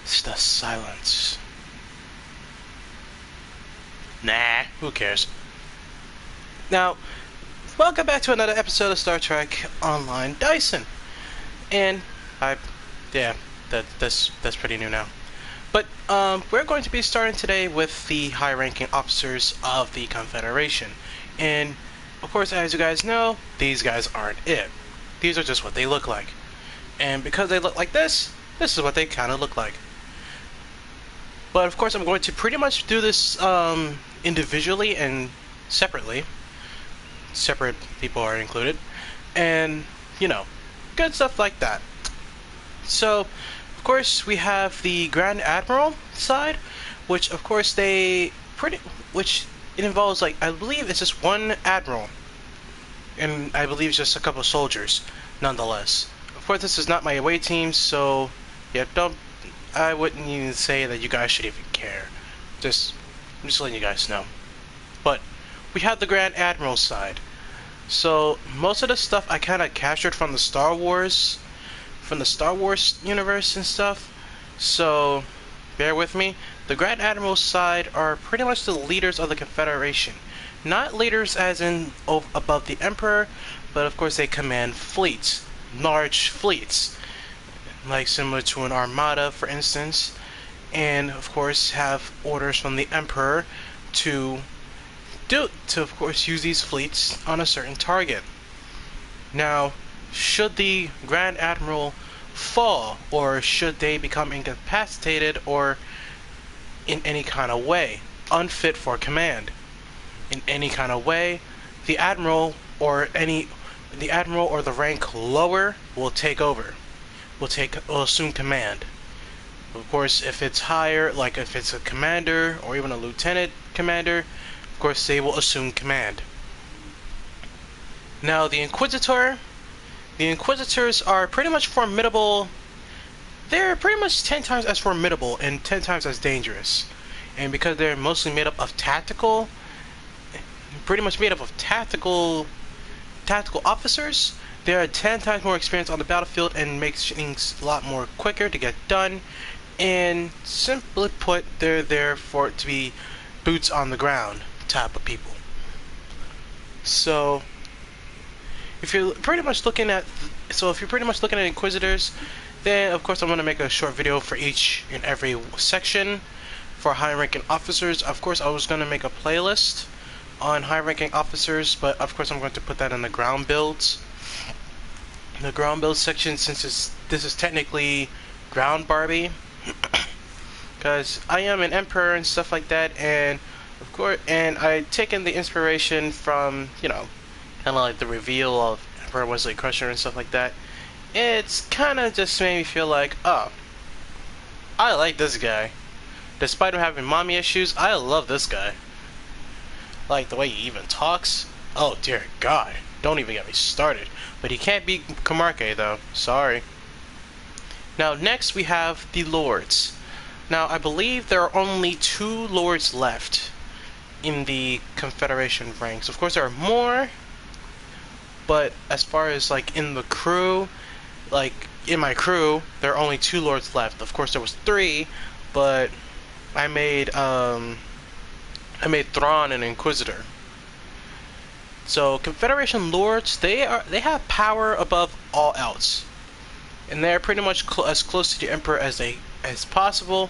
It's the silence. Nah, who cares? Now, welcome back to another episode of Star Trek Online Dyson. And yeah, that's pretty new now. But we're going to be starting today with the high-ranking officers of the Confederation. And of course, as you guys know, these guys aren't it. These are just what they look like. And because they look like this is what they kind of look like. But of course, I'm going to pretty much do this individually and separately. Separate people are included. And, you know, good stuff like that. So, of course, we have the Grand Admiral side, which, of course, which it involves, like, I believe it's just one admiral. And I believe it's just a couple of soldiers, nonetheless. Of course, this is not my away team, so, yeah, I wouldn't even say that you guys should even care. I'm just letting you guys know. But we have the Grand Admiral side. So most of the stuff I kind of captured from the Star Wars universe and stuff. So bear with me. The Grand Admiral side are pretty much the leaders of the Confederation. Not leaders as in above the Emperor, but of course they command fleets, large fleets, like similar to an armada, for instance, and of course have orders from the Emperor to of course use these fleets on a certain target. Now, should the Grand Admiral fall, or should they become incapacitated or in any kind of way unfit for command, in any kind of way, the Admiral or the rank lower will take over. Will assume command. Of course, if it's higher, like if it's a commander or even a lieutenant commander, of course they will assume command. Now the Inquisitors are pretty much formidable. They're pretty much 10 times as formidable and 10 times as dangerous. And because they're mostly made up of tactical officers, they are 10 times more experienced on the battlefield and makes things a lot more quicker to get done. And simply put, they're there to be boots on the ground type of people. So if you're pretty much looking at Inquisitors, then of course I'm going to make a short video for each and every section. For high-ranking officers, of course I was going to make a playlist on high-ranking officers, but of course I'm going to put that in the ground builds. The ground build section, since this is technically ground Barbie, because I am an Emperor and stuff like that, and of course, and I've taken the inspiration from, you know, kind of like the reveal of Emperor Wesley Crusher and stuff like that. It's kind of just made me feel like, oh, I like this guy. Despite him having mommy issues, I love this guy. Like the way he even talks. Oh dear God, don't even get me started. But he can't beat Camarque though, sorry. Now next we have the Lords. Now I believe there are only 2 Lords left in the Confederation ranks. Of course there are more, but as far as like in the crew, like in my crew, there are only 2 Lords left. Of course there was 3, but I made Thrawn an Inquisitor. So Confederation Lords, they have power above all else, and they're pretty much as close to the Emperor as possible.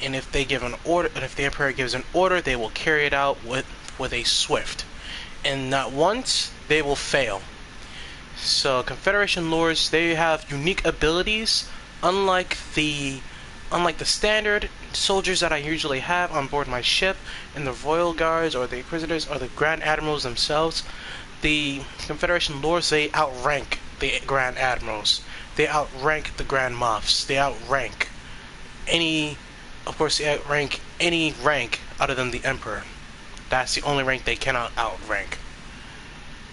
And if they give an order, and if the Emperor gives an order, they will carry it out with a swift, and not once they will fail. So Confederation Lords, they have unique abilities, unlike the standard soldiers that I usually have on board my ship, and the Royal Guards or the Inquisitors or the Grand Admirals themselves. The Confederation Lords, they outrank the Grand Admirals. They outrank the Grand Moffs. They outrank any rank other than the Emperor. That's the only rank they cannot outrank.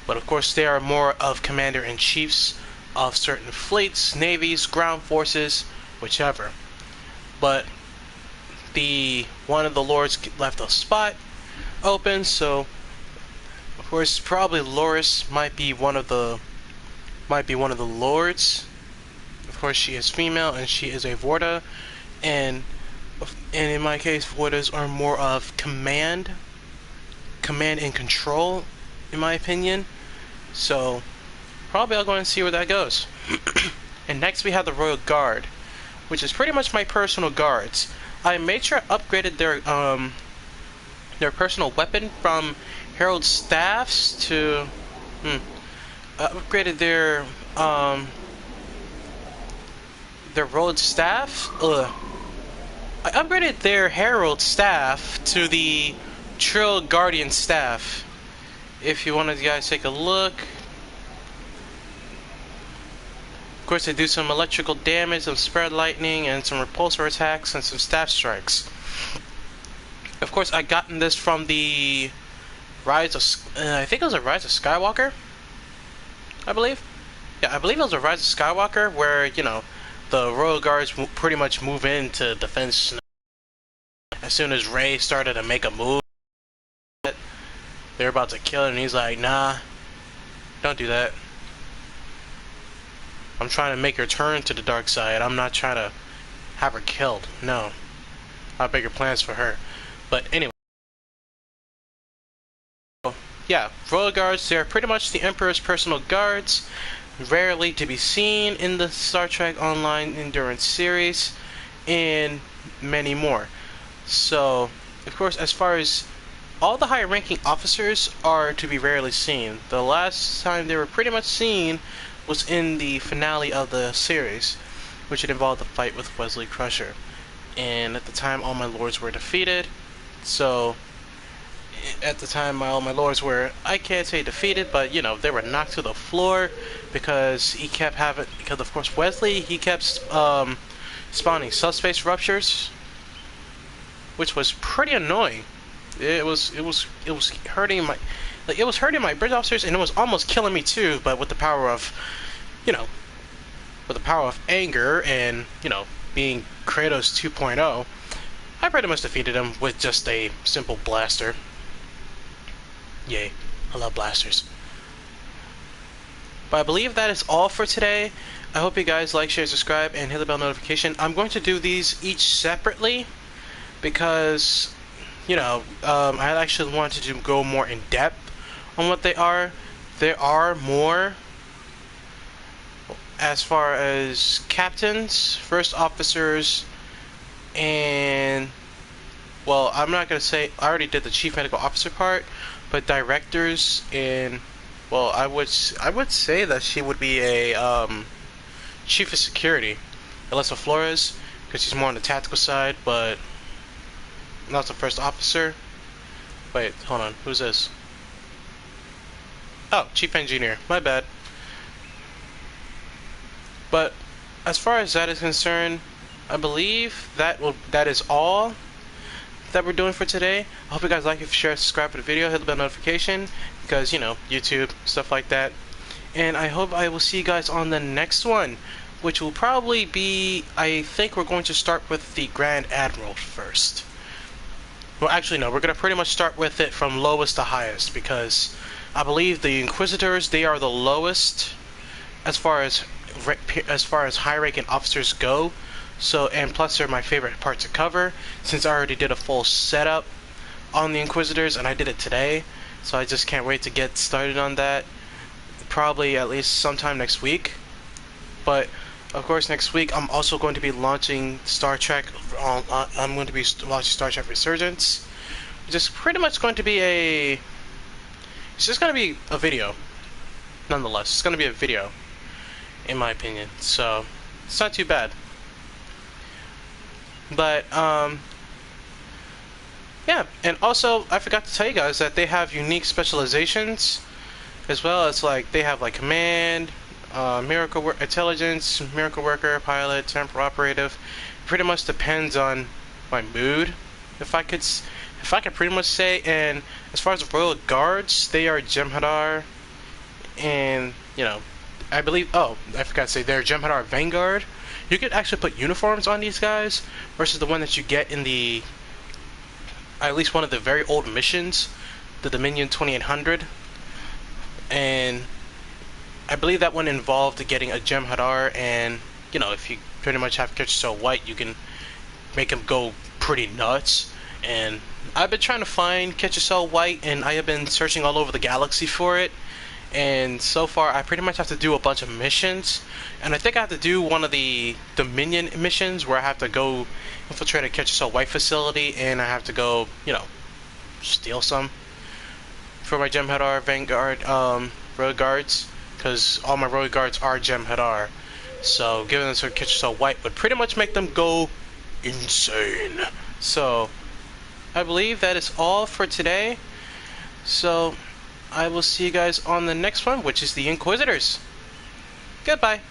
But of course they are more of commander-in-chiefs of certain fleets, navies, ground forces, whichever. But one of the Lords left a spot open, so of course probably Loris might be one of the Lords. Of course she is female and she is a Vorta, and in my case, Voidas are more of command and control, in my opinion. So probably I'll go and see where that goes. And next we have the Royal Guard, which is pretty much my personal guards. I made sure I upgraded their personal weapon from Herald Staffs to upgraded their Royal Staff. I upgraded their Herald Staff to the Trill Guardian Staff. If you want to guys take a look. Of course, they do some electrical damage, some spread lightning, and some repulsor attacks, and some staff strikes. Of course, I gotten this from the Rise of... I think it was a Rise of Skywalker? I believe? Yeah, I believe it was a Rise of Skywalker, where, you know, the Royal Guards pretty much move into defense. As soon as Rey started to make a move, they're about to kill him, and he's like, nah, don't do that. I'm trying to make her turn to the dark side. I'm not trying to have her killed. No. I have bigger plans for her. But anyway. Yeah, Royal Guards, they're pretty much the Emperor's personal guards. Rarely to be seen in the Star Trek Online Endurance series. And many more. So, of course, as far as all the high-ranking officers are to be rarely seen. The last time they were pretty much seen was in the finale of the series, which had involved the fight with Wesley Crusher. And at the time, all my lords were defeated. So, at the time, all my lords were, I can't say defeated, but, you know, they were knocked to the floor because because of course Wesley, he kept spawning subspace ruptures, which was pretty annoying. It was hurting my, like, it was hurting my bridge officers, and it was almost killing me too. But with the power of, you know, with the power of anger and, you know, being Kratos 2.0, I pretty much defeated him with just a simple blaster. Yay, I love blasters. But I believe that is all for today. I hope you guys like, share, subscribe, and hit the bell notification. I'm going to do these each separately because, you know, I actually wanted to go more in depth on what they are. There are more as far as captains, first officers, and, well, I'm not going to say, I already did the chief medical officer part, but directors, and, well, I would say that she would be a chief of security, Alyssa Flores, because she's more on the tactical side, but not the first officer. Wait, hold on. Who's this? Oh, chief engineer. My bad. But as far as that is concerned, I believe that is all that we're doing for today. I hope you guys like it. Share, subscribe to the video, hit the bell notification, because, you know, YouTube, stuff like that. And I hope I will see you guys on the next one, which will probably be, I think we're going to start with the Grand Admiral first. Well, actually, no, we're going to pretty much start with it from lowest to highest, because I believe the Inquisitors, they are the lowest as far as high-ranking officers go. So, and plus they're my favorite part to cover, since I already did a full setup on the Inquisitors, and I did it today. So I just can't wait to get started on that. Probably at least sometime next week. But of course, next week I'm also going to be launching Star Trek. I'm going to be launching Star Trek Resurgence, which is pretty much going to be a. It's just going to be a video. Nonetheless, it's going to be a video, in my opinion. So it's not too bad. But yeah, and also I forgot to tell you guys that they have unique specializations, as well as, like, they have, like, command, intelligence, miracle worker, pilot, temporal operative. Pretty much depends on my mood, if I could pretty much say. And as far as the Royal Guards, they are Jem'Hadar, and, you know, I believe, oh, I forgot to say, they're Jem'Hadar Vanguard. You could actually put uniforms on these guys versus the one that you get in the, at least one of the very old missions, the Dominion 2800. And I believe that one involved getting a Jem'Hadar, and, you know, if you pretty much have Kitchener White, you can make him go pretty nuts. And I've been trying to find Ketchucel White, and I have been searching all over the galaxy for it. And so far, I pretty much have to do a bunch of missions. And I think I have to do one of the Dominion missions where I have to go infiltrate a Ketchucel White facility, and I have to go, you know, steal some for my Jem'Hadar Vanguard road guards, because all my road guards are Jem'Hadar. So giving them to Ketchucel White would pretty much make them go insane. So I believe that is all for today. So I will see you guys on the next one, which is the Inquisitors. Goodbye.